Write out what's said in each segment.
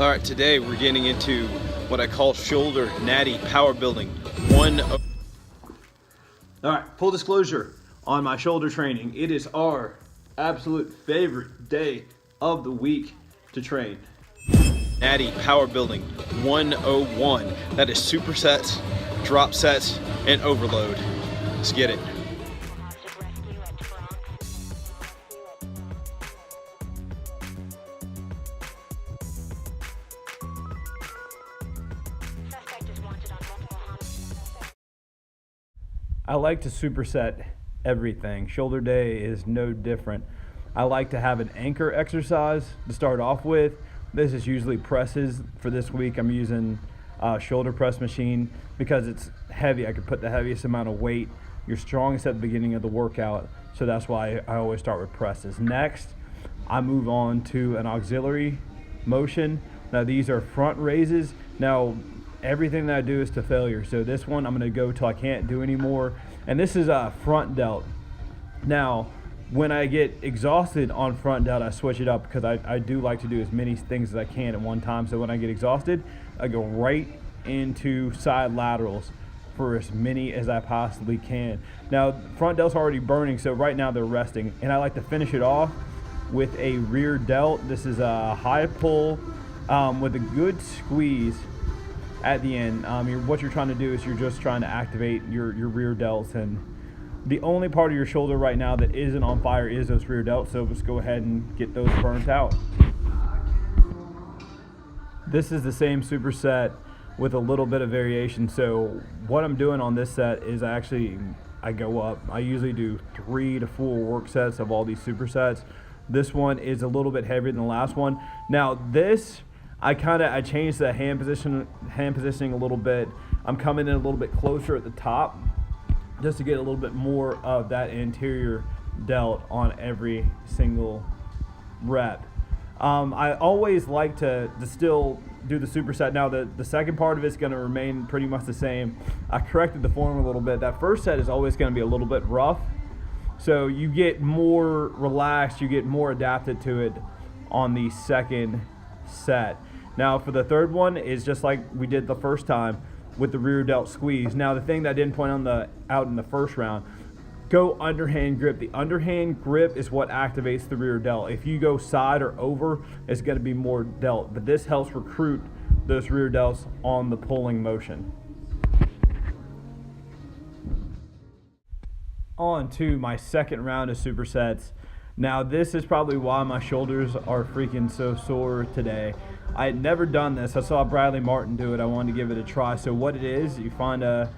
All right, today we're getting into what I call shoulder natty power building. All right, full disclosure on my shoulder training. It is our absolute favorite day of the week to train. Natty power building 101. That is supersets, drop sets, and overload. Let's get it. I like to superset everything. Shoulder day is no different. I like to have an anchor exercise to start off with. This is usually presses. For this week, I'm using a shoulder press machine because it's heavy. I can put the heaviest amount of weight. You're strongest at the beginning of the workout, so that's why I always start with presses. Next, I move on to an auxiliary motion. Now these are front raises. Now everything that I do is to failure. So this one I'm gonna go till I can't do anymore. And this is a front delt. Now, when I get exhausted on front delt, I switch it up because I do like to do as many things as I can at one time. So when I get exhausted, I go right into side laterals for as many as I possibly can. Now, front delt's already burning, so right now they're resting. And I like to finish it off with a rear delt. This is a high pull with a good squeeze at the end. What you're trying to do is you're just trying to activate your rear delts, and the only part of your shoulder right now that isn't on fire is those rear delts, so just go ahead and get those burnt out. This is the same superset with a little bit of variation. So what I'm doing on this set is I go up. I usually do 3 to 4 work sets of all these supersets. This one is a little bit heavier than the last one. Now this, I changed the hand positioning a little bit. I'm coming in a little bit closer at the top just to get a little bit more of that anterior delt on every single rep. I always like to still do the superset. Now the second part of it's gonna remain pretty much the same. I corrected the form a little bit. That first set is always gonna be a little bit rough. So you get more relaxed, you get more adapted to it on the second set. Now for the third one is just like we did the first time with the rear delt squeeze. Now the thing that I didn't point out in the first round, go underhand grip. The underhand grip is what activates the rear delt. If you go side or over, it's going to be more delt, but this helps recruit those rear delts on the pulling motion. On to my second round of supersets. Now this is probably why my shoulders are freaking so sore today. I had never done this. I saw Bradley Martin do it. I wanted to give it a try. So what it is, you find a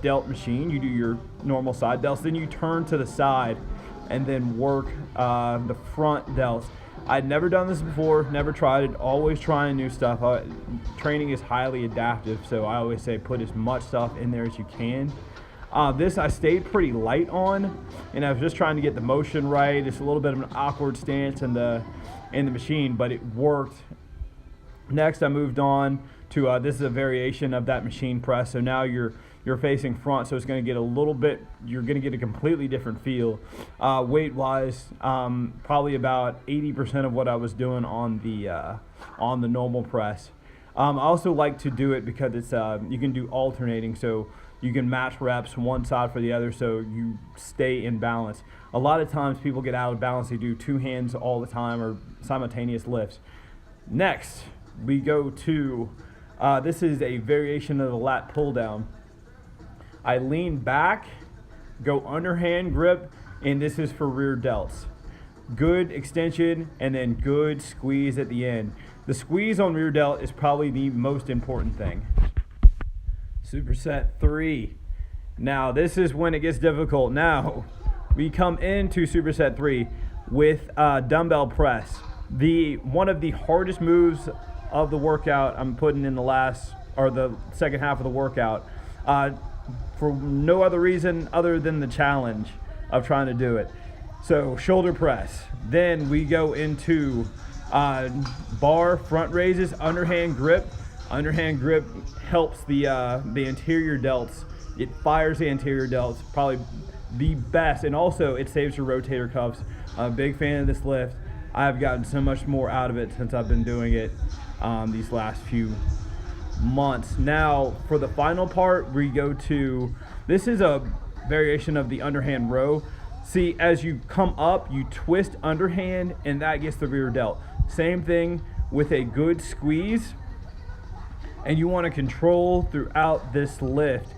delt machine, you do your normal side delts, then you turn to the side and then work the front delts. I'd never done this before, never tried it, always trying new stuff. Training is highly adaptive, so I always say put as much stuff in there as you can. This I stayed pretty light on, and I was just trying to get the motion right. It's a little bit of an awkward stance in the machine, but it worked. Next, I moved on to this is a variation of that machine press. So now you're facing front, so it's going to get a little bit. You're going to get a completely different feel, weight-wise. Probably about 80% of what I was doing on the normal press. I also like to do it because it's you can do alternating, so you can match reps one side for the other, so you stay in balance. A lot of times people get out of balance. They do 2 hands all the time or simultaneous lifts. Next, we go to, this is a variation of the lat pull down. I lean back, go underhand grip, and this is for rear delts. Good extension and then good squeeze at the end. The squeeze on rear delt is probably the most important thing. Superset 3. Now this is when it gets difficult. Now we come into superset 3 with dumbbell press. One of the hardest moves of the workout I'm putting in the second half of the workout, for no other reason other than the challenge of trying to do it. So shoulder press. Then we go into bar front raises, underhand grip. Underhand grip helps the anterior delts. It fires the anterior delts, probably the best, and also it saves your rotator cuffs. I'm a big fan of this lift. I've gotten so much more out of it since I've been doing it these last few months. Now for the final part, we go to, this is a variation of the underhand row. See, as you come up, you twist underhand and that gets the rear delt. Same thing with a good squeeze, and you want to control throughout this lift.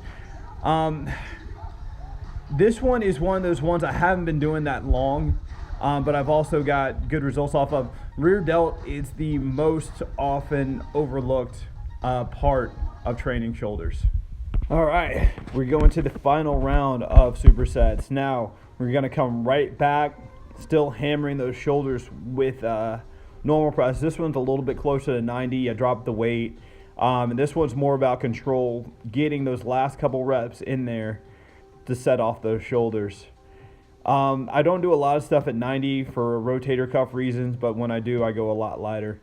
This one is one of those ones I haven't been doing that long, but I've also got good results off of. Rear delt is the most often overlooked part of training shoulders. All right, we're going to the final round of supersets. Now we're going to come right back, still hammering those shoulders with normal press. This one's a little bit closer to 90. I dropped the weight. And this one's more about control, getting those last couple reps in there to set off those shoulders. I don't do a lot of stuff at 90 for rotator cuff reasons, but when I do, I go a lot lighter.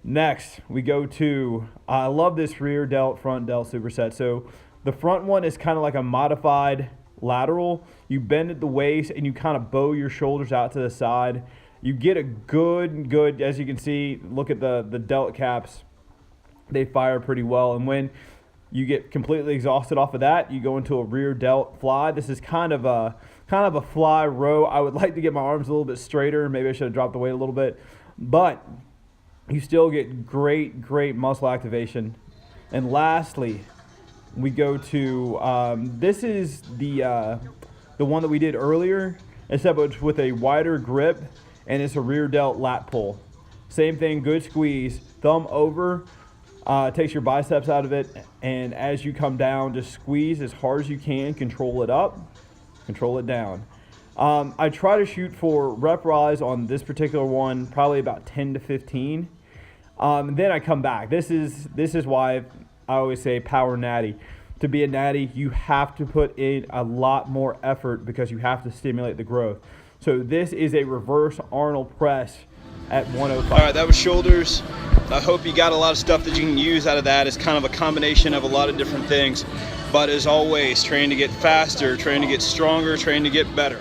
Next, we go to, I love this rear delt, front delt superset. So the front one is kind of like a modified lateral. You bend at the waist and you kind of bow your shoulders out to the side. You get a good, as you can see, look at the delt caps. They fire pretty well. And when you get completely exhausted off of that, you go into a rear delt fly. This is kind of a fly row. I would like to get my arms a little bit straighter. Maybe I should have dropped the weight a little bit, but you still get great muscle activation. And lastly, we go to, this is the one that we did earlier, except it's with a wider grip, and it's a rear delt lat pull. Same thing, good squeeze, thumb over, takes your biceps out of it, and as you come down, just squeeze as hard as you can, control it up, control it down. I try to shoot for rep rise on this particular one, probably about 10 to 15. Then I come back. This is why I always say power natty. To be a natty, you have to put in a lot more effort because you have to stimulate the growth. So this is a reverse Arnold press at 105. All right, that was shoulders. I hope you got a lot of stuff that you can use out of that. It's kind of a combination of a lot of different things. But as always, train to get faster, train to get stronger, train to get better.